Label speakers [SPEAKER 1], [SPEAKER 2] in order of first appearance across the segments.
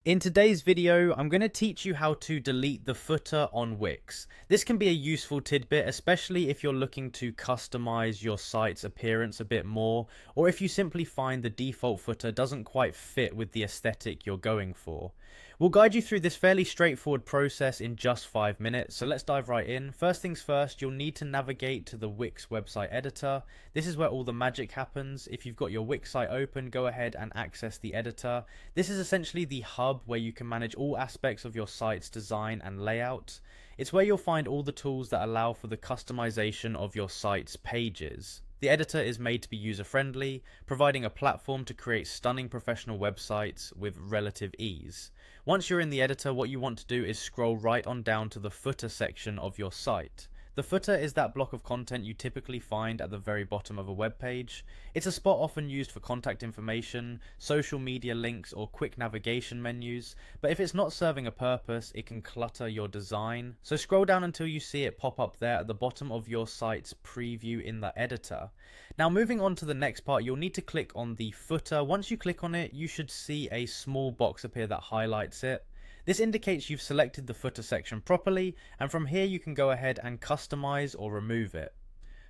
[SPEAKER 1] In today's video, I'm going to teach you how to delete the footer on Wix. This can be a useful tidbit, especially if you're looking to customize your site's appearance a bit more, or if you simply find the default footer doesn't quite fit with the aesthetic you're going for. We'll guide you through this fairly straightforward process in just 5 minutes, so let's dive right in. First things first, you'll need to navigate to the Wix website editor. This is where all the magic happens. If you've got your Wix site open, go ahead and access the editor. This is essentially the hub where you can manage all aspects of your site's design and layout. It's where you'll find all the tools that allow for the customization of your site's pages. The editor is made to be user-friendly, providing a platform to create stunning professional websites with relative ease. Once you're in the editor, what you want to do is scroll right on down to the footer section of your site. The footer is that block of content you typically find at the very bottom of a web page. It's a spot often used for contact information, social media links, or quick navigation menus, but if it's not serving a purpose, it can clutter your design. So scroll down until you see it pop up there at the bottom of your site's preview in the editor. Now moving on to the next part, you'll need to click on the footer. Once you click on it, you should see a small box appear that highlights it. This indicates you've selected the footer section properly, and from here you can go ahead and customize or remove it.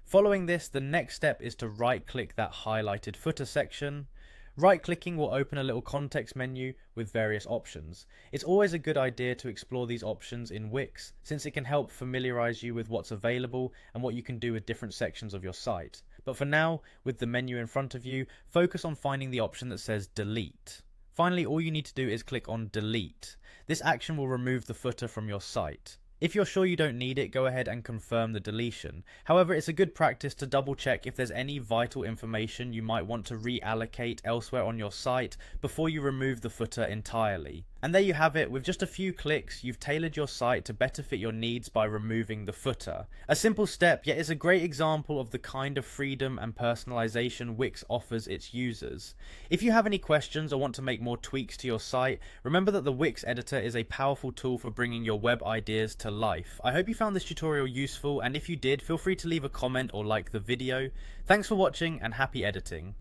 [SPEAKER 1] Following this, the next step is to right click that highlighted footer section. Right clicking will open a little context menu with various options. It's always a good idea to explore these options in Wix, since it can help familiarize you with what's available and what you can do with different sections of your site. But for now, with the menu in front of you, focus on finding the option that says delete. Finally, all you need to do is click on delete. This action will remove the footer from your site. If you're sure you don't need it, go ahead and confirm the deletion. However, it's a good practice to double check if there's any vital information you might want to reallocate elsewhere on your site before you remove the footer entirely. And there you have it. With just a few clicks, you've tailored your site to better fit your needs by removing the footer. A simple step, yet it's a great example of the kind of freedom and personalization Wix offers its users. If you have any questions or want to make more tweaks to your site, remember that the Wix editor is a powerful tool for bringing your web ideas to life. I hope you found this tutorial useful, and if you did, feel free to leave a comment or like the video. Thanks for watching and happy editing.